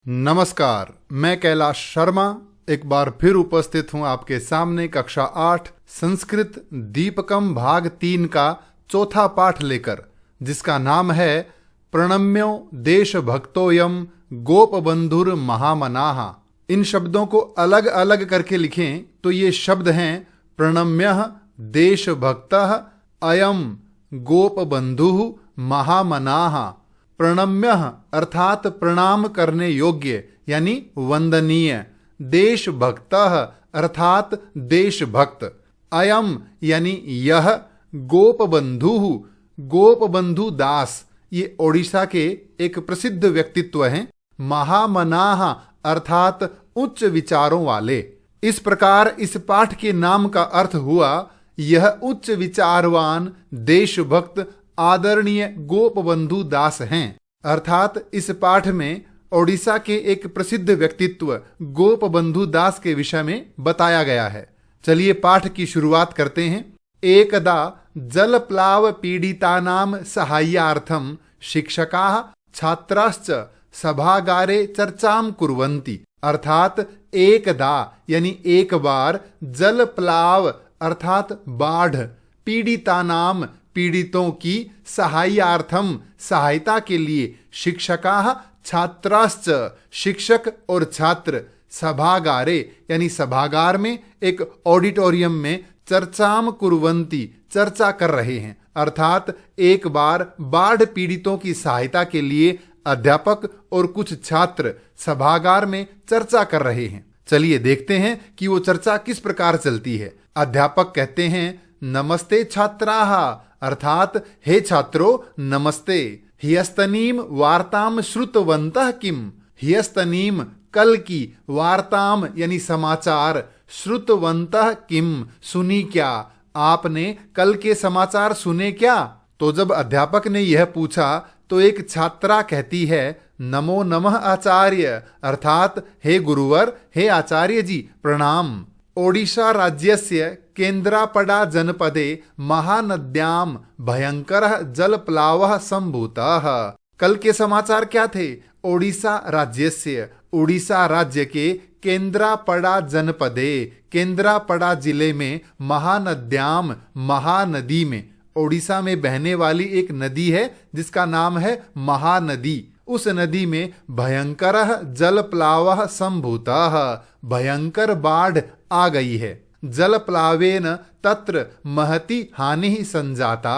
नमस्कार, मैं कैलाश शर्मा एक बार फिर उपस्थित हूं आपके सामने कक्षा 8 संस्कृत दीपकम भाग 3 का चौथा पाठ लेकर, जिसका नाम है प्रणम्यो देशभक्तोयम गोपबंधुर महामनाः। इन शब्दों को अलग अलग करके लिखें तो ये शब्द हैं प्रणम्यः देशभक्तः अयम गोपबंधुः महामनाः। प्रणम्यः अर्थात प्रणाम करने योग्य यानी वंदनीय, देशभक्तः अर्थात देशभक्त, अयम यानी यह, गोपबंधुः गोपबंधु दास ये ओडिशा के एक प्रसिद्ध व्यक्तित्व हैं, महामनाः अर्थात उच्च विचारों वाले। इस प्रकार इस पाठ के नाम का अर्थ हुआ यह उच्च विचारवान देशभक्त आदरणीय गोपबंधु दास हैं। अर्थात इस पाठ में ओडिशा के एक प्रसिद्ध व्यक्तित्व गोपबंधु दास के विषय में बताया गया है। चलिए पाठ की शुरुआत करते हैं। एकदा जलप्लाव पीड़ितानां सहाय्यार्थं शिक्षकाः छात्राश्च सभागारे चर्चां कुर्वन्ति। अर्थात एकदा यानी एक बार, जलप्लाव अर्थात बाढ़, पीड़ितानां पीड़ितों की, सहाय्यार्थम सहायता के लिए, शिक्षकाः छात्राश्च शिक्षक और छात्र, सभागारे यानी सभागार में, एक ऑडिटोरियम में, चर्चाम कुर्वन्ति चर्चा कर रहे हैं। अर्थात एक बार बाढ़ पीड़ितों की सहायता के लिए अध्यापक और कुछ छात्र सभागार में चर्चा कर रहे हैं। चलिए देखते हैं कि वो चर्चा किस प्रकार चलती है। अध्यापक कहते हैं नमस्ते छात्राः अर्थात हे छात्रों नमस्ते। ह्यस्तनीम वार्ताम श्रुतवन्तः किम। ह्यस्तनीम कल की, वार्ताम यानी समाचार, श्रुतवन्तः किम सुनी क्या, आपने कल के समाचार सुने क्या। तो जब अध्यापक ने यह पूछा तो एक छात्रा कहती है नमो नमः आचार्य अर्थात हे गुरुवर, हे आचार्य जी प्रणाम। ओडिशा राज्यस्य केन्द्रापड़ा जनपदे महानद्यां भयंकरः जलप्लावः संभूतः। कल के समाचार क्या थे? ओडिशा राज्यस्य, उड़ीसा राज्य के, केन्द्रापड़ा जनपदे, केन्द्रापड़ा जिले में, महानद्यां महानदी में, ओडिशा में बहने वाली एक नदी है जिसका नाम है महानदी। उस नदी में भयंकरः जलप्लावः संभूतः, भयंकर बाढ़ आ गई है। जलप्लावेन तत्र महती हानि संजाता।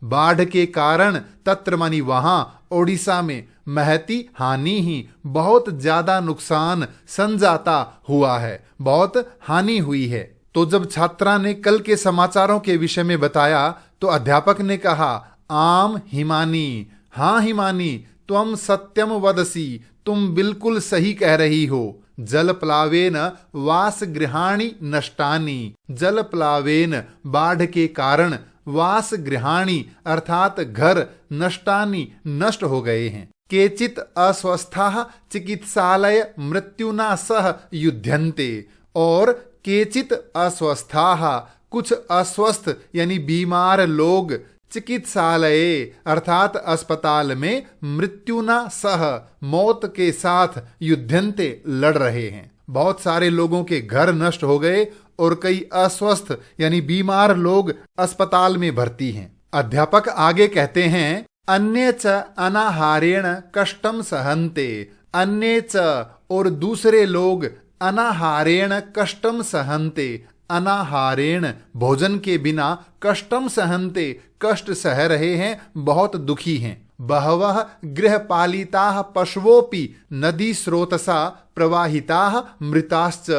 बाढ़ के कारण, तत्र मानी वहां, ओडिशा में, महती हानि ही बहुत ज्यादा नुकसान, संजाता हुआ है, बहुत हानि हुई है। तो जब छात्रा ने कल के समाचारों के विषय में बताया तो अध्यापक ने कहा आम हिमानी, हाँ हिमानी, त्वम सत्यम वदसी, तुम बिल्कुल सही कह रही हो। जलप्लावेन वासगृहाणि नष्टानि। जलप्लावेन बाढ़ के कारण, वासगृहाणि अर्थात घर, नष्टानि नष्ट हो गए हैं। केचित अस्वस्थाः चिकित्सालय मृत्युना सह युध्यन्ते। और केचित अस्वस्थाः कुछ अस्वस्थ यानी बीमार लोग, चिकित्सालय अर्थात अस्पताल में, मृत्युना सह मौत के साथ, युध्यन्ते लड़ रहे हैं। बहुत सारे लोगों के घर नष्ट हो गए और कई अस्वस्थ यानी बीमार लोग अस्पताल में भर्ती हैं। अध्यापक आगे कहते हैं अन्य च अनाहारेण कष्टम सहन्ते। अन्य च और दूसरे लोग, अनाहारेण कष्टम सहन्ते, अनाहारेण भोजन के बिना, कष्टम सहन्ते कष्ट सह रहे हैं, बहुत दुखी हैं। बहवः गृहपालिताः पशवोपि नदी स्रोतसा प्रवाहिताः मृताश्च।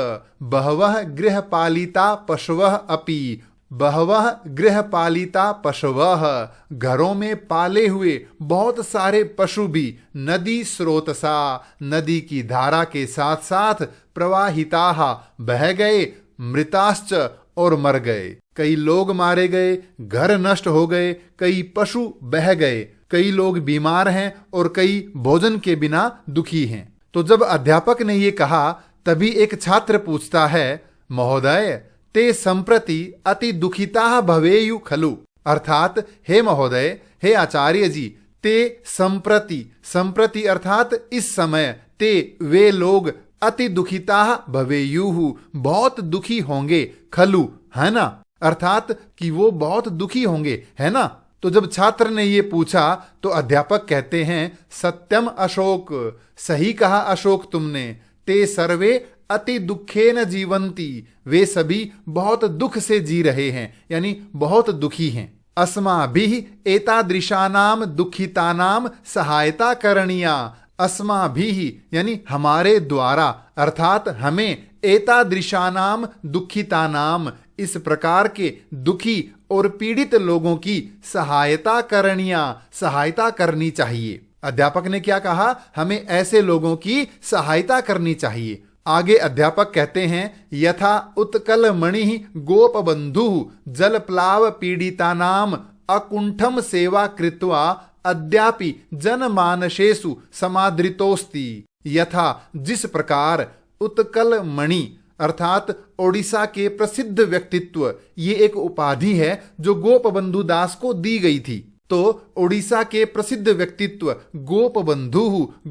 बहवः गृहपालिता पशवः अपि। बहवः गृहपालिता पशवः घरों में पाले हुए बहुत सारे पशु भी, नदी स्रोतसा नदी की धारा के साथ साथ, प्रवाहिताः बह गए, मृताश्च और मर गए। कई लोग मारे गए, घर नष्ट हो गए, कई पशु बह गए, कई लोग बीमार हैं और कई भोजन के बिना दुखी हैं। तो जब अध्यापक ने ये कहा तभी एक छात्र पूछता है महोदय ते संप्रति अति दुखिताः भवेयु खलु। अर्थात हे महोदय, हे आचार्य जी, ते संप्रति, संप्रति अर्थात इस समय, ते वे लोग अति दुखिता भवेयुः, बहुत दुखी होंगे, खलु, है ना, अर्थात कि वो बहुत दुखी होंगे, है ना। तो जब छात्र ने ये पूछा तो अध्यापक कहते हैं सत्यम अशोक, सही कहा अशोक तुमने, ते सर्वे अति दुखेन जीवंती, वे सभी बहुत दुख से जी रहे हैं, यानी बहुत दुखी हैं। अस्माभिः एतादृशानाम दुखितानाम सहायता करणीया, अस्माभिः यानी हमारे द्वारा, अर्थात हमें, एतादृशानाम दुखितानाम इस प्रकार के दुखी और पीड़ित लोगों की सहायता करणीया, सहायता करनी चाहिए। अध्यापक ने क्या कहा, हमें ऐसे लोगों की सहायता करनी चाहिए। आगे अध्यापक कहते हैं यथा उत्कल मणि गोप बंधु जलप्लाव पीड़ितानाम अकुंठम सेवा कृत्वा अद्यापि जनमानसेषु समादृतोस्ति, यथा जिस प्रकार उत्कल मणि अर्थात ओडिशा के प्रसिद्ध व्यक्तित्व, ये एक उपाधि है जो गोपबंधु दास को दी गई थी। तो ओडिशा के प्रसिद्ध व्यक्तित्व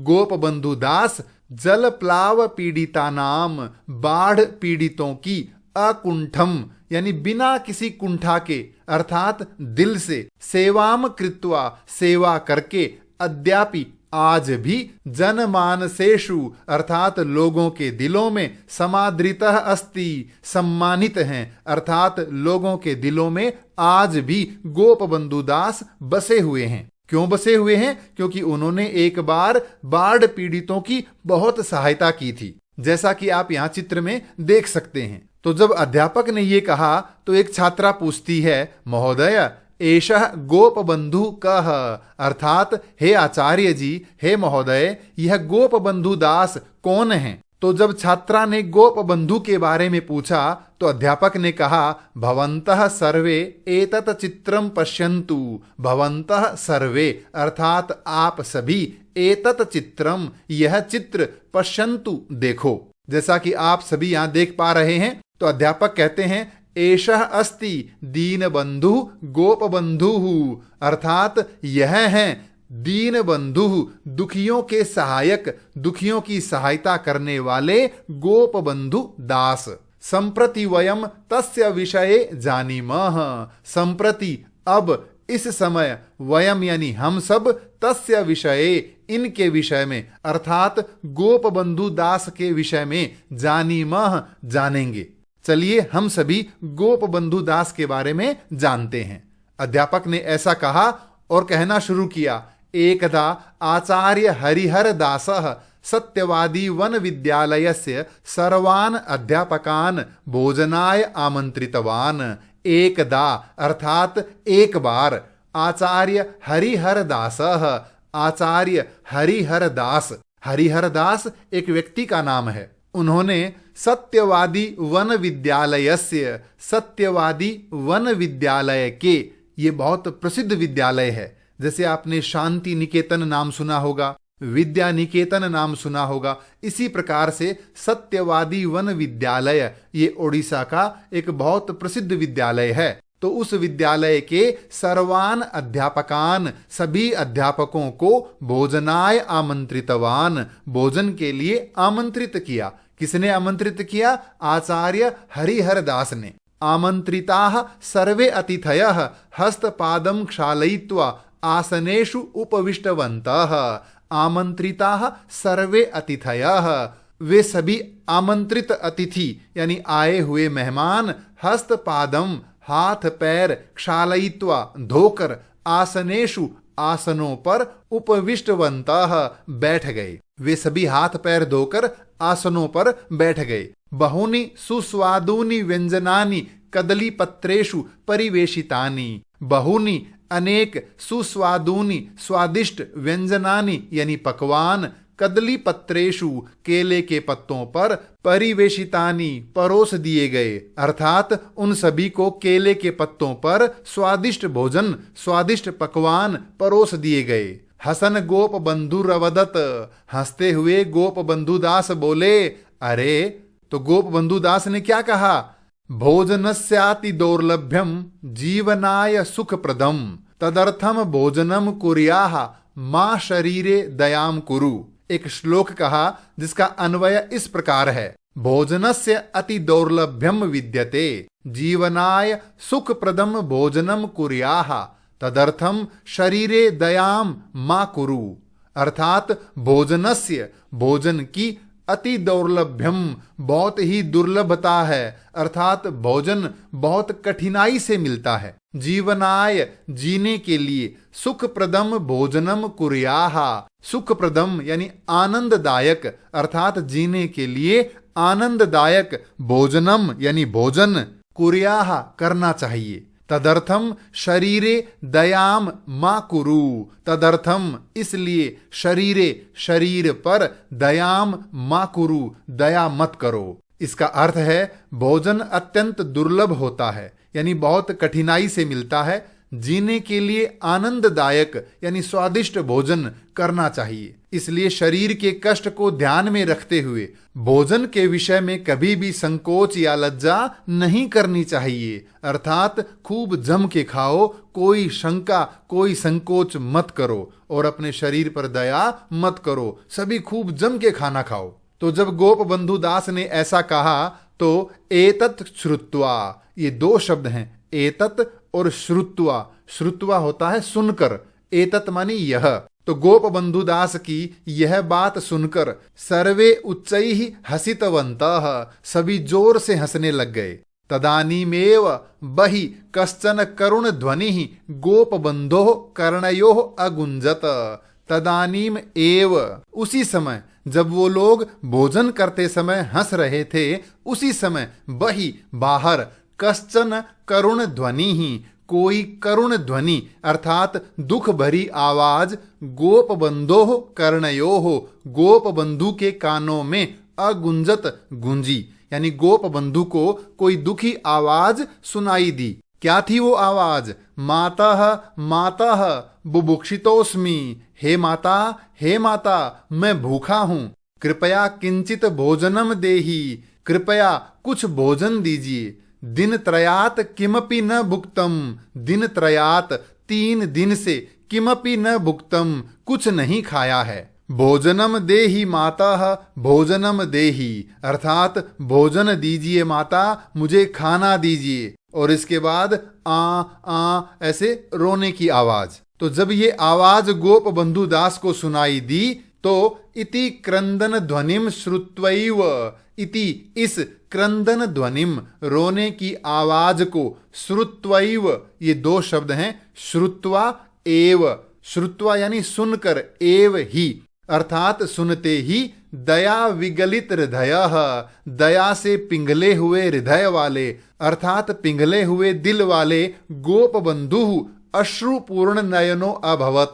गोपबंधु दास जल प्लाव पीड़िता नाम, बाढ़ पीड़ितों की अकुंठम यानी बिना किसी कुंठा के अर्थात दिल से, सेवाम कृत्वा सेवा करके, अद्यापि आज भी जनमानसेषु अर्थात लोगों के दिलों में, समादृतः अस्ति सम्मानित हैं, अर्थात लोगों के दिलों में आज भी गोपबंधु दास बसे हुए हैं। क्यों बसे हुए हैं? क्योंकि उन्होंने एक बार बाढ़ पीड़ितों की बहुत सहायता की थी, जैसा कि आप यहाँ चित्र में देख सकते हैं। तो जब अध्यापक ने ये कहा तो एक छात्रा पूछती है महोदय एषः गोपबंधु कः, अर्थात हे आचार्य जी, हे महोदय, यह गोपबंधु दास कौन है? तो जब छात्रा ने गोपबंधु के बारे में पूछा तो अध्यापक ने कहा भवन्तः सर्वे एतत् चित्रम पश्यन्तु, भवन्तः सर्वे अर्थात आप सभी, एतत् चित्रम यह चित्र, पश्यन्तु देखो, जैसा कि आप सभी यहाँ देख पा रहे हैं। तो अध्यापक कहते हैं एषः अस्ति दीनबंधु गोपबंधुः, अर्थात यह है दीनबंधु, दुखियों के सहायक, दुखियों की सहायता करने वाले गोपबंधु दास। संप्रति वयम तस्य विषये जानीमः, संप्रति अब, इस समय, वयम यानी हम सब, तस्य विषये इनके विषय में अर्थात गोपबंधु दास के विषय में, जानीमः जानेंगे। चलिए हम सभी गोपबंधु दास के बारे में जानते हैं। अध्यापक ने ऐसा कहा और कहना शुरू किया एकदा आचार्य हरिहर दासः सत्यवादी वन विद्यालयस्य सर्वान् अध्यापकान् भोजनाय आमंत्रितवान्। एकदा अर्थात एक बार, आचार्य हरिहर दासः, आचार्य हरिहर दास, हरिहर दास एक व्यक्ति का नाम है। उन्होंने सत्यवादी वन विद्यालयस्य, सत्यवादी वन विद्यालय के, ये बहुत प्रसिद्ध विद्यालय है, जैसे आपने शांति निकेतन नाम सुना होगा, विद्या निकेतन नाम सुना होगा, इसी प्रकार से सत्यवादी वन विद्यालय ये ओडिशा का एक बहुत प्रसिद्ध विद्यालय है। तो उस विद्यालय के सर्वान अध्यापकान, सभी अध्यापकों को भोजनाय आमंत्रितवान, भोजन के लिए आमंत्रित किया। किसने आमंत्रित किया? आचार्य हरिहर दास ने। आमंत्रिताः सर्वे अतिथयः हस्तपादं क्षालयित्वा आसनेषु उपविष्टवन्तः। आमंत्रिताः सर्वे अतिथयः, वे सभी आमंत्रित अतिथि यानी आए हुए मेहमान, हस्तपादम हाथ पैर, क्षालयित्वा धोकर, आसनेषु आसनों पर, उपविष्टवन्तः बैठ गए, वे सभी हाथ पैर धोकर आसनों पर बैठ गए। बहूनि सुस्वादूनि व्यंजनानि कदली पत्रेषु परिवेशितानि, बहूनि अनेक, सुस्वादूनि स्वादिष्ट, व्यंजनानि यानी पकवान, कदली पत्रेषु केले के पत्तों पर, परिवेशितानि परोस दिए गए, अर्थात उन सभी को केले के पत्तों पर स्वादिष्ट भोजन, स्वादिष्ट पकवान परोस दिए गए। हसन गोप बंधु रवदत, हंसते हुए गोप बंधु दास बोले, अरे, तो गोप बंधु दास ने क्या कहा? भोजनस्याति दौर्लभ्यम जीवनाय सुखप्रदम तदर्थम भोजनम कुर्याः मां शरीरे दयाम कुरु। एक श्लोक कहा जिसका अन्वय इस प्रकार है, भोजनस्य अति दौर्लभ्यम विद्यते जीवनाय सुखप्रदम भोजनम कुर्याः तदर्थम शरीरे दयाम मा कुरु। अर्थात भोजनस्य, भोजन की, अति दौर्लभ्यम, बहुत ही दुर्लभता है, अर्थात भोजन बहुत कठिनाई से मिलता है। जीवनाय, जीने के लिए, सुखप्रदम भोजनम कुर्याः, सुखप्रदम यानी आनंददायक, अर्थात जीने के लिए आनंददायक भोजनम यानी भोजन, कुर्याः करना चाहिए। तदर्थम शरीरे दयाम मा कुरु, तदर्थम इसलिए शरीरे शरीर पर दयाम मा कुरु दया मत करो। इसका अर्थ है भोजन अत्यंत दुर्लभ होता है, यानी बहुत कठिनाई से मिलता है। जीने के लिए आनंददायक यानी स्वादिष्ट भोजन करना चाहिए। इसलिए शरीर के कष्ट को ध्यान में रखते हुए भोजन के विषय में कभी भी संकोच या लज्जा नहीं करनी चाहिए। अर्थात खूब जम के खाओ, कोई शंका कोई संकोच मत करो और अपने शरीर पर दया मत करो, सभी खूब जम के खाना खाओ। तो जब गोप बंधु दास ने ऐसा कहा तो एतत् श्रुत्वा, ये दो शब्द हैं, एतत् और श्रुत्वा। श्रुत्वा होता है सुनकर, एतत् मानी यह। तो गोप बंधु दास की यह बात सुनकर सर्वे उच्चैः हसितवन्तः, सभी जोर से हंसने लग गए। तदानीमेव बहि कश्चन करुण ध्वनिः गोप बंधोः कर्णयोः अगुंजत। तदानीम एव, उसी समय जब वो लोग भोजन करते समय हंस रहे थे, उसी समय बहि बाहर, कश्चन करुण ध्वनि ही, कोई करुण ध्वनि अर्थात दुख भरी आवाज, गोप बंधोः कर्णयोः, गोप बंधु के कानों में अगुंजत गूंजी, यानी गोप बंधु को कोई दुखी आवाज सुनाई दी। क्या थी वो आवाज? मातः मातः बुभुक्षितोस्मि, हे माता हे माता मैं भूखा हूं, कृपया किंचित भोजनम देहि, कृपया कुछ भोजन दीजिए। दिन त्रयात किमपि न भुक्तम, दिन त्रयात 3 दिन से, किमपि न भुक्तम कुछ नहीं खाया है। भोजनम देहि माता, भोजनम देहि अर्थात भोजन दीजिए माता, मुझे खाना दीजिए। और इसके बाद आ ऐसे रोने की आवाज। तो जब ये आवाज गोप बंधु दास को सुनाई दी तो इति क्रंदन ध्वनिम श्रुत्वैव, इति इस क्रंदन ध्वनिम रोने की आवाज को, श्रुत्वैव ये 2 शब्द हैं, श्रुत्वा एव, श्रुत्वा यानी सुनकर, एव ही अर्थात सुनते ही, दया विगलित हृदयः, दया से पिघले हुए हृदय वाले अर्थात पिघले हुए दिल वाले गोप बंधु अश्रुपूर्ण नयनो अभवत,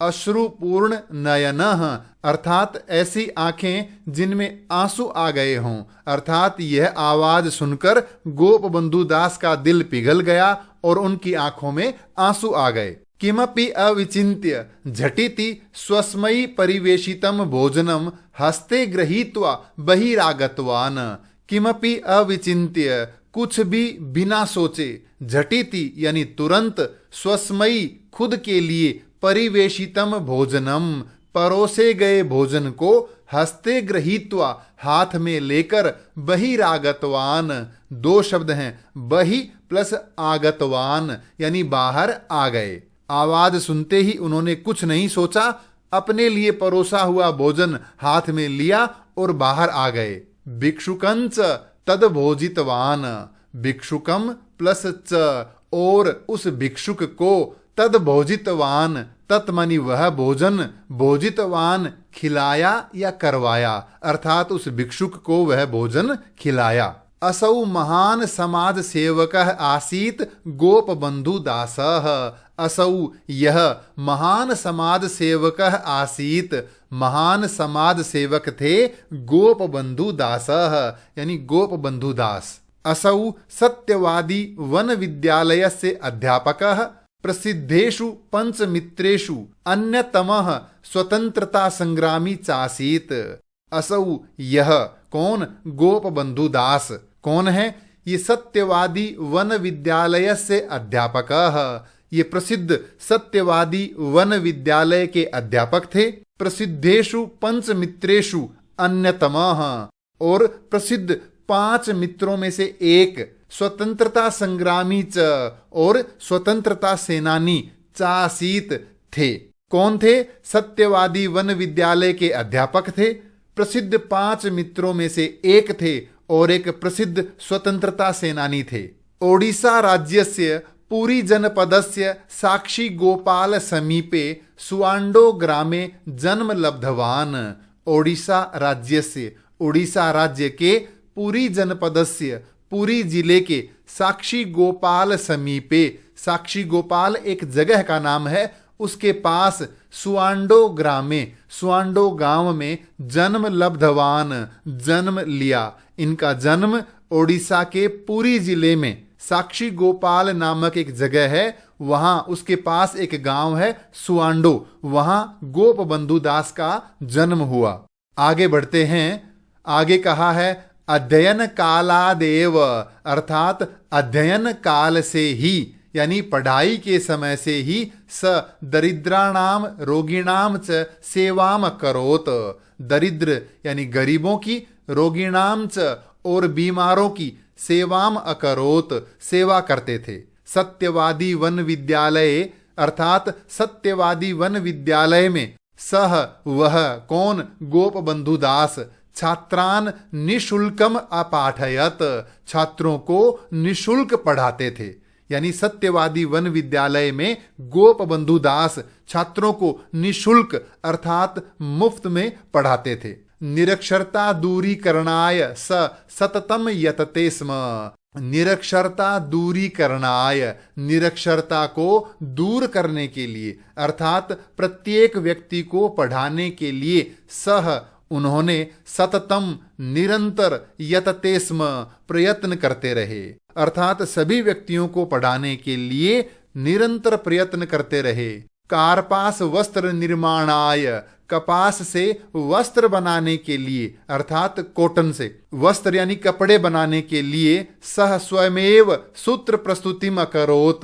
अश्रुपूर्ण नयनः अर्थात ऐसी आंखें जिनमें आंसू आ गए हों। अर्थात यह आवाज सुनकर गोप बंधु दास का दिल पिघल गया और उनकी आंखों में आंसू आ गए। किमपि अविचिन्त्य झटिति स्वस्मयी परिवेशितम भोजनम हस्ते गृहीत्वा बहिरागतवान। किमपि अविचिन्त्य कुछ भी बिना सोचे, झटिति यानी तुरंत, स्वस्मयी खुद के लिए, परिवेशितम भोजनम परोसे गए भोजन को, हस्ते गृहीत्वा हाथ में लेकर, बहिरागतवान 2 शब्द हैं, बहि प्लस आगतवान यानी बाहर आ गए। आवाज सुनते ही उन्होंने कुछ नहीं सोचा, अपने लिए परोसा हुआ भोजन हाथ में लिया और बाहर आ गए। भिक्षुकंच तद भोजितवान, भिक्षुकम प्लस च और उस भिक्षुक को, तद भोजितवान तत्मनि वह भोजन, भोजितवान खिलाया या करवाया अर्थात उस भिक्षुक को वह भोजन खिलाया। असौ महान समाज सेवकः आसीत गोप बंधु दासः, असौ यह महान समाज सेवकः आसीत, महान समाज सेवक थे गोप बंधु दासः यानी गोप बंधु दास। असौ सत्यवादी वन विद्यालयस्य अध्यापकः, प्रसिद्धेषु पंचमित्रेषु अन्यतमः स्वतंत्रता संग्रामी चासीत। असौ यह कौन? गोप बंधु दास। कौन है ये? सत्यवादी वन विद्यालय से अध्यापक। ये प्रसिद्ध सत्यवादी वन विद्यालय के अध्यापक थे। प्रसिद्धेषु पंचमित्रेषु अन्यतमः, और प्रसिद्ध 5 मित्रों में से एक, स्वतंत्रता संग्रामी च, और स्वतंत्रता सेनानी चासीत थे। कौन थे? सत्यवादी वन विद्यालय के अध्यापक थे, प्रसिद्ध 5 मित्रों में से एक थे, और एक प्रसिद्ध स्वतंत्रता सेनानी थे। ओडिशा राज्यस्य पुरी जनपदस्य साक्षी गोपाल समीपे सुआंडो ग्रामे जन्म लब्धवान। ओडिशा राज्यस्य, ओडिशा राज्य के पुरी जनपदस्य, पुरी जिले के साक्षी गोपाल समीपे, साक्षी गोपाल एक जगह का नाम है, उसके पास सुआंडो ग्रामे, सुआंडो गांव में जन्म लब्धवान, जन्म लिया। इनका जन्म ओडिशा के पुरी जिले में साक्षी गोपाल नामक एक जगह है, वहां उसके पास एक गांव है सुआंडो, वहां गोप बंधु दास का जन्म हुआ। आगे बढ़ते हैं। आगे कहा है अध्ययन कालादेव, अर्थात अध्ययन काल से ही, यानी पढ़ाई के समय से ही, स दरिद्राणाम रोगिणाम च सेवाम करोत। दरिद्र यानी गरीबों की, रोगिणाम च और बीमारों की, सेवाम अकरोत सेवा करते थे। सत्यवादी वन विद्यालय, अर्थात सत्यवादी वन विद्यालय में सह वह कौन? गोप बंधु दास छात्रान निशुल्कम अपाठयत, छात्रों को निशुल्क पढ़ाते थे। यानी सत्यवादी वन विद्यालय में गोप बंधु दास छात्रों को निशुल्क अर्थात मुफ्त में पढ़ाते थे। निरक्षरता दूरीकरणाय स सततम यतते स्म। निरक्षरता दूरीकरणाय, निरक्षरता को दूर करने के लिए अर्थात प्रत्येक व्यक्ति को पढ़ाने के लिए सह उन्होंने सततम निरंतर यतते स्म प्रयत्न करते रहे, अर्थात सभी व्यक्तियों को पढ़ाने के लिए निरंतर प्रयत्न करते रहे। कार्पास वस्त्र निर्माणाय, कपास से वस्त्र बनाने के लिए अर्थात कॉटन से वस्त्र यानी कपड़े बनाने के लिए सह स्वयमेव सूत्र प्रस्तुतिम अकरोत,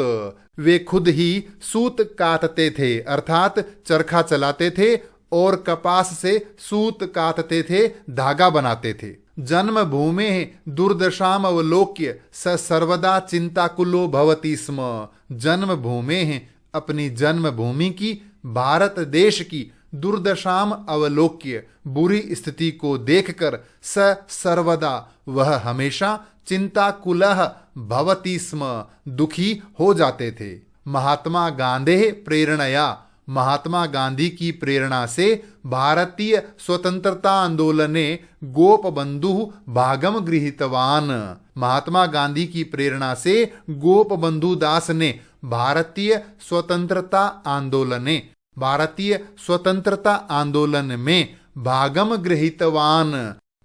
वे खुद ही सूत काटते थे अर्थात चरखा चलाते थे और कपास से सूत काटते थे, धागा बनाते थे। जन्मभूमे दुर्दशाम अवलोक्य स सर्वदा चिंताकुलो भवति स्म। जन्मभूमे, अपनी जन्मभूमि की, भारत देश की, दुर्दशाम अवलोक्य, बुरी स्थिति को देखकर, स सर्वदा, वह हमेशा, चिंताकुलः भवति स्म, दुखी हो जाते थे। महात्मा गांधी प्रेरणया, महात्मा गांधी की प्रेरणा से भारतीय स्वतंत्रता आंदोलने गोप बंधु भागम गृहीतवान। महात्मा गांधी की प्रेरणा से गोप बंधु दास ने भारतीय स्वतंत्रता आंदोलने, भारतीय स्वतंत्रता आंदोलन में भागम गृहीतवान,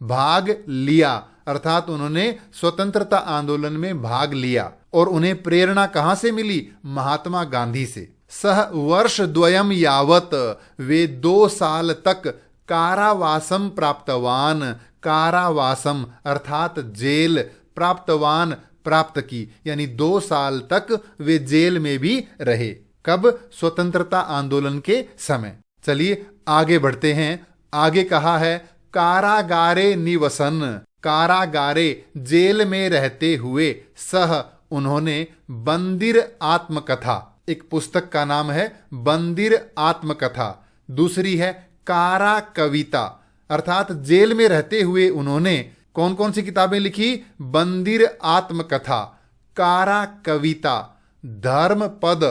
भाग लिया, अर्थात उन्होंने स्वतंत्रता आंदोलन में भाग लिया। और उन्हें प्रेरणा कहां से मिली? महात्मा गांधी से। सह वर्ष द्वयम यावत, वे 2 साल तक कारावासम प्राप्तवान, कारावासम अर्थात जेल, प्राप्तवान प्राप्त की, यानी 2 साल तक वे जेल में भी रहे। कब? स्वतंत्रता आंदोलन के समय। चलिए आगे बढ़ते हैं। आगे कहा है कारागारे निवसन, कारागारे जेल में रहते हुए, सह उन्होंने बंदिर आत्मकथा, एक पुस्तक का नाम है बंदिर आत्मकथा, दूसरी है कारा कविता, अर्थात जेल में रहते हुए उन्होंने कौन कौन सी किताबें लिखी? बंदिर आत्मकथा, कारा कविता, धर्म पद,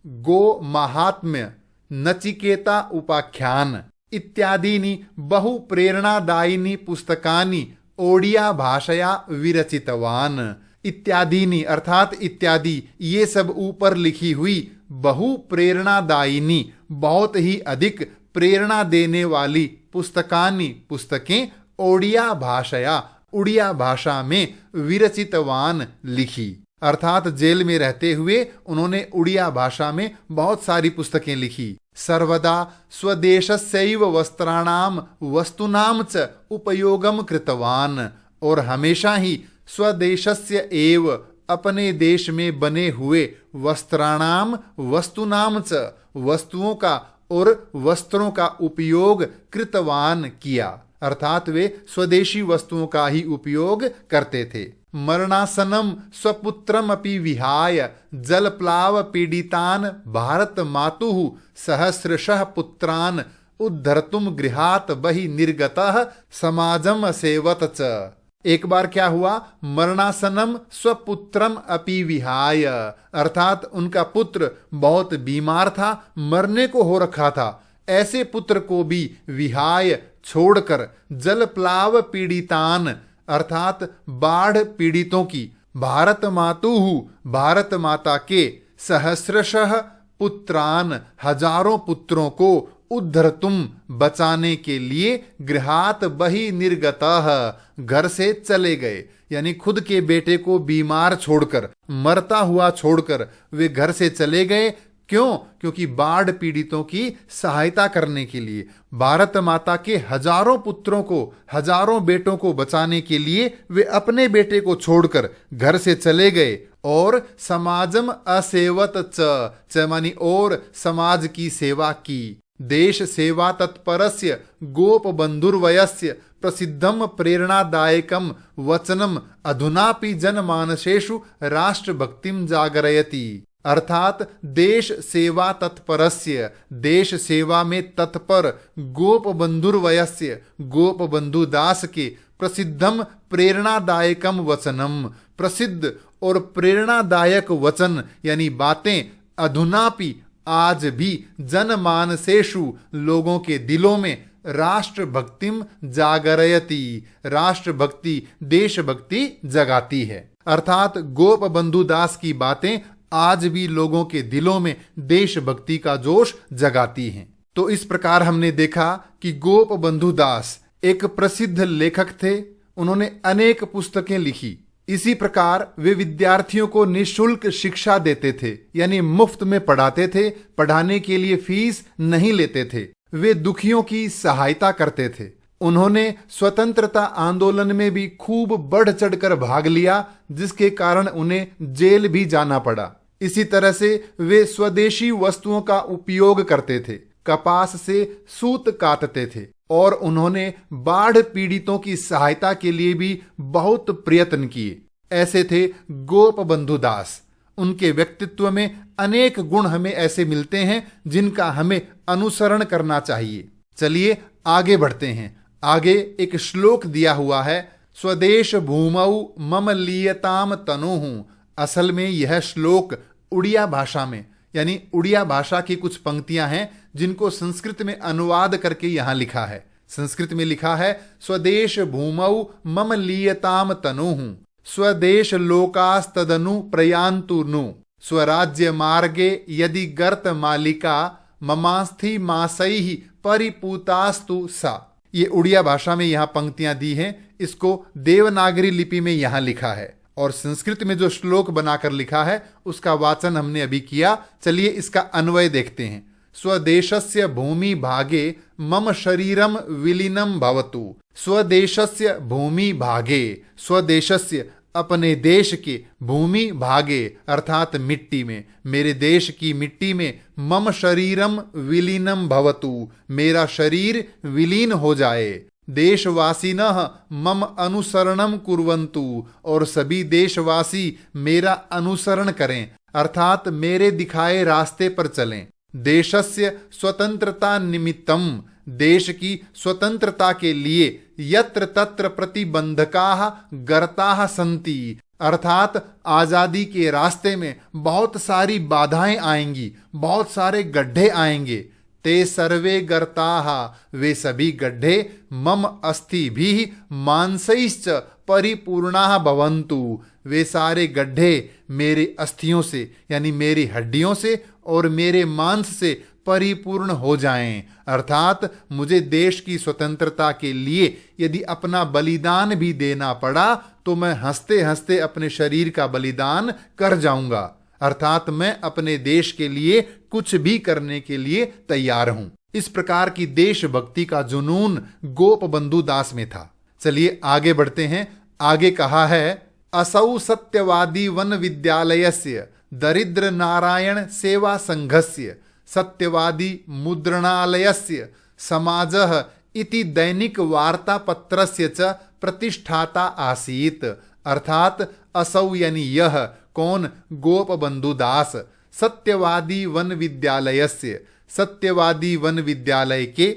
गो महात्म्य, नचिकेता उपाख्यान इत्यादीनि बहु प्रेरणादायिनी पुस्तकानि ओडिया भाषया विरचितवान। इत्यादीनि अर्थात इत्यादि, ये सब ऊपर लिखी हुई बहु प्रेरणादायिनी, बहुत ही अधिक प्रेरणा देने वाली पुस्तकानि, पुस्तकें ओडिया भाषया, उड़िया भाषा में विरचितवान लिखी, अर्थात जेल में रहते हुए उन्होंने उड़िया भाषा में बहुत सारी पुस्तकें लिखी। सर्वदा स्वदेशस्यैव वस्त्राणाम वस्तुनाम च उपयोगम कृतवान, और हमेशा ही स्वदेशस्य एव, अपने देश में बने हुए, वस्त्राणाम वस्तुनाम च, वस्तुओं का और वस्त्रों का उपयोग कृतवान किया, अर्थात वे स्वदेशी वस्तुओं का ही उपयोग करते थे। मरणासनम स्वपुत्रम अपि विहाय जलप्लाव पीड़ितान भारत मातुः सहस्रशः पुत्रान उद्धर्तुम गृहात बहि निर्गतः समाजम सेवत च। एक बार क्या हुआ, मरणासनम स्वपुत्रम अपि विहाय, अर्थात उनका पुत्र बहुत बीमार था, मरने को हो रखा था। ऐसे पुत्र को भी विहाय छोड़कर जलप्लाव पीड़ितान, अर्थात बाढ़ पीड़ितों की, भारत मातुः, भारत माता के, सहस्रशः पुत्रान, हजारों पुत्रों को, उद्धर्तुम, बचाने के लिए, गृहात बहि निर्गतः, घर से चले गए। यानी खुद के बेटे को बीमार छोड़कर, मरता हुआ छोड़कर वे घर से चले गए। क्यों? क्योंकि बाढ़ पीड़ितों की सहायता करने के लिए, भारत माता के हजारों पुत्रों को, हजारों बेटों को बचाने के लिए वे अपने बेटे को छोड़कर घर से चले गए। और समाजम असेवत च मानी और समाज की सेवा की। देश सेवा तत्परस्य गोप बंधुर्वयस्य प्रसिद्धम प्रेरणादायकम वचनम अधुनापि जनमानसेषु राष्ट्रभक्तिम जागरयति, अर्थात देश सेवा तत्परस्य, देश सेवा में तत्पर, गोप बंधुर्वयस्य, गोप बंधु दास के, प्रसिद्धम प्रेरणादायकम वचनम, प्रसिद्ध और प्रेरणादायक वचन यानी बातें, अधुनापि, आज भी, जनमानसेषु, लोगों के दिलों में, राष्ट्रभक्तिम जागरयति, राष्ट्रभक्ति, देशभक्ति जगाती है। अर्थात गोप बंधु दास की बातें आज भी लोगों के दिलों में देशभक्ति का जोश जगाती हैं। तो इस प्रकार हमने देखा कि गोप बंधु दास एक प्रसिद्ध लेखक थे। उन्होंने अनेक पुस्तकें लिखी। इसी प्रकार वे विद्यार्थियों को निःशुल्क शिक्षा देते थे, यानी मुफ्त में पढ़ाते थे, पढ़ाने के लिए फीस नहीं लेते थे। वे दुखियों की सहायता करते थे। उन्होंने स्वतंत्रता आंदोलन में भी खूब बढ़ चढ़कर भाग लिया, जिसके कारण उन्हें जेल भी जाना पड़ा। इसी तरह से वे स्वदेशी वस्तुओं का उपयोग करते थे, कपास से सूत काटते थे और उन्होंने बाढ़ पीड़ितों की सहायता के लिए भी बहुत प्रयत्न किए। ऐसे थे गोप बंधु दास। उनके व्यक्तित्व में अनेक गुण हमें ऐसे मिलते हैं जिनका हमें अनुसरण करना चाहिए। चलिए आगे बढ़ते हैं। आगे एक श्लोक दिया हुआ है, स्वदेश भूमौ मम लीयताम तनोहु। असल में यह श्लोक उड़िया भाषा में, यानी उड़िया भाषा की कुछ पंक्तियां हैं जिनको संस्कृत में अनुवाद करके यहां लिखा है। संस्कृत में लिखा है, स्वदेश भूमौ मम लीयताम तनोहु, स्वदेश लोकास्तदनु प्रयान्तु नु, स्वराज्य मार्गे यदि गर्त मालिका ममास्थि मासैहि परिपूतास्तु सा। ये उड़िया भाषा में यहाँ पंक्तियां दी हैं। इसको देवनागरी लिपि में यहाँ लिखा है और संस्कृत में जो श्लोक बनाकर लिखा है उसका वाचन हमने अभी किया। चलिए इसका अन्वय देखते हैं। स्वदेशस्य भूमि भागे मम शरीरम विलीनम भवतु। स्वदेशस्य भूमि भागे, स्वदेशस्य अपने देश के, भूमि भागे अर्थात मिट्टी में, मेरे देश की मिट्टी में, मम शरीरम विलीनम भवतु, मेरा शरीर विलीन हो जाए। देशवासिनः मम अनुसरणम कुर्वन्तु, और सभी देशवासी मेरा अनुसरण करें अर्थात मेरे दिखाए रास्ते पर चलें। देशस्य स्वतंत्रता निमित्तम, देश की स्वतंत्रता के लिए, यत्र तत्र प्रतिबंधकाः गर्ताः सन्ति, अर्थात आजादी के रास्ते में बहुत सारी बाधाएं आएंगी, बहुत सारे गड्ढे आएंगे। ते सर्वे गर्ताः, वे सभी गड्ढे, मम अस्थि भी मांसैश्च परिपूर्णाः भवन्तु, वे सारे गड्ढे मेरे अस्थियों से यानी मेरी हड्डियों से और मेरे मांस से परिपूर्ण हो जाएं। अर्थात मुझे देश की स्वतंत्रता के लिए यदि अपना बलिदान भी देना पड़ा तो मैं हंसते हंसते अपने शरीर का बलिदान कर जाऊंगा। अर्थात मैं अपने देश के लिए कुछ भी करने के लिए तैयार हूं। इस प्रकार की देशभक्ति का जुनून गोप बंधु दास में था। चलिए आगे बढ़ते हैं। आगे कहा है, असौ सत्यवादी वन विद्यालयस्य दरिद्र नारायण सेवा संघस्य सत्यवादी मुद्रणालयस्य समाजः इति दैनिक वार्तापत्रस्य च प्रतिष्ठाता आसीत्। अर्थात असौ यानी यह कौन, गोपबंधु दास सत्यवादी वन विद्यालयस्य, सत्यवादी वन विद्यालय के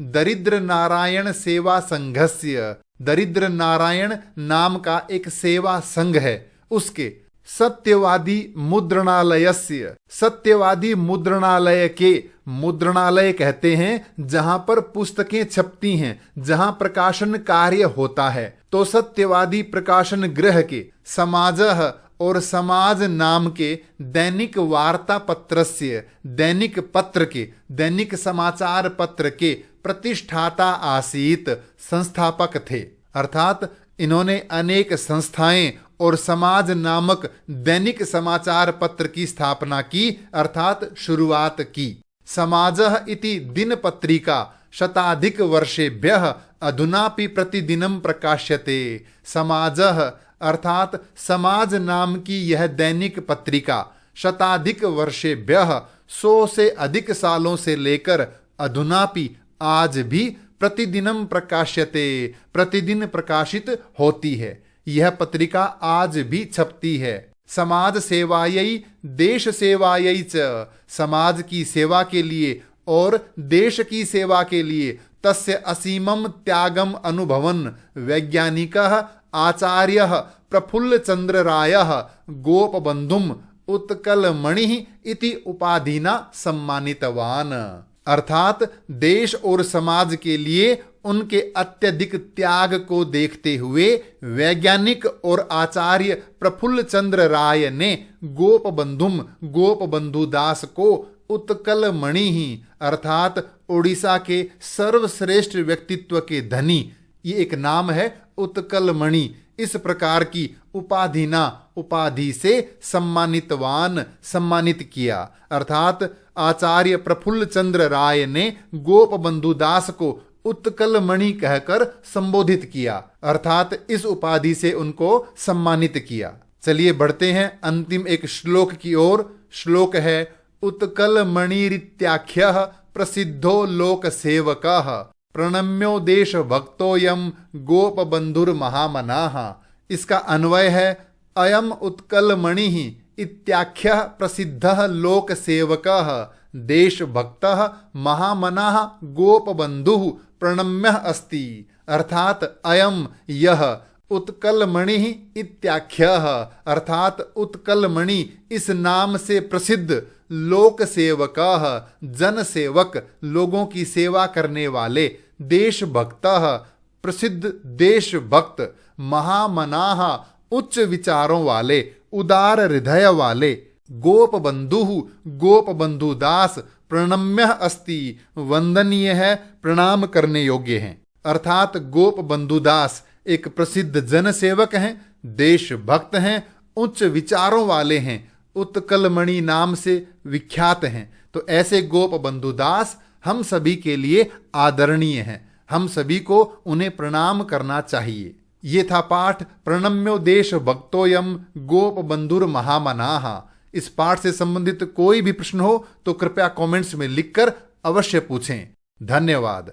दरिद्र नारायण सेवा संघस्य, दरिद्र नारायण नाम का एक सेवा संघ है, उसके सत्यवादी मुद्रणालयस्य, सत्यवादी मुद्रणालय के, मुद्रणालय कहते हैं जहां पर पुस्तकें छपती हैं, जहां प्रकाशन कार्य होता है, तो सत्यवादी प्रकाशन गृह के समाजः और समाज नाम के दैनिक वार्ता पत्रस्य, दैनिक पत्र के, दैनिक समाचार पत्र के प्रतिष्ठाता आसीत, संस्थापक थे। अर्थात इन्होंने अनेक संस्थाएं और समाज नामक दैनिक समाचार पत्र की स्थापना की, अर्थात शुरुआत की। समाजः इति दिन पत्रिका शताधिक वर्षेभ्यः अधुनापि प्रतिदिनं प्रकाश्यते। समाजः अर्थात समाज नाम की यह दैनिक पत्रिका शताधिक वर्षेभ्यः 100 से अधिक सालों से लेकर अधुनापि आज भी प्रतिदिनम प्रकाश्यते, प्रतिदिन प्रकाशित होती है। यह पत्रिका आज भी छपती है। समाज सेवायै देश सेवायै च, समाज की सेवा के लिए और देश की सेवा के लिए तस्य असीमं त्यागम अनुभवन् वैज्ञानिकः आचार्यः प्रफुल्लचंद्र रायः गोपबंधुम उत्कलमणिः इति उपाधिना सम्मानितवान्। अर्थात देश और समाज के लिए उनके अत्यधिक त्याग को देखते हुए वैज्ञानिक और आचार्य प्रफुल्लचंद्र राय ने गोपबंधुम, गोपबंधु दास को उत्कलमणि ही अर्थात उड़ीसा के सर्वश्रेष्ठ व्यक्तित्व के धनी, ये एक नाम है उत्कलमणि, इस प्रकार की उपाधिना, उपाधि से सम्मानितवान, सम्मानित किया। अर्थात आचार्य प्रफुल्लचंद्र राय ने गोपबंधु दास को उत्कलमणि कहकर संबोधित किया, अर्थात इस उपाधि से उनको सम्मानित किया। चलिए बढ़ते हैं अंतिम एक श्लोक की ओर। श्लोक है उत्कलमणिरित्याख्यः प्रसिद्धो लोक सेवकः प्रणम्यो देश भक्तोयम गोपबंधुर्महामनाः। इसका अन्वय है अयम उत्कलमणि इत्याख्यः प्रसिद्धः लोक सेवकः देशभक्तः महामनाः गोपबंधुः प्रणम्यः अस्ति। अर्थात अयम यह उत्कलमणि इत्याख्यः अर्थात उत्कलमणि इस नाम से प्रसिद्ध लोक सेवकः जन सेवक, लोगों की सेवा करने वाले, देशभक्तः प्रसिद्ध देशभक्त, महामनाः उच्च विचारों वाले, उदार हृदय वाले, गोपबंधुः गोपबंधु दास प्रणम्यः अस्ति वंदनीय है, प्रणाम करने योग्य हैं। अर्थात गोपबंधु दास एक प्रसिद्ध जन सेवक हैं, देशभक्त हैं, उच्च विचारों वाले हैं, उत्कलमणि नाम से विख्यात हैं। तो ऐसे गोपबंधु दास हम सभी के लिए आदरणीय हैं, हम सभी को उन्हें प्रणाम करना चाहिए। ये था पाठ प्रणम्यो देश भक्तोयम गोपबंधुर महामनाः। इस पाठ से संबंधित कोई भी प्रश्न हो तो कृपया कमेंट्स में लिखकर अवश्य पूछें। धन्यवाद।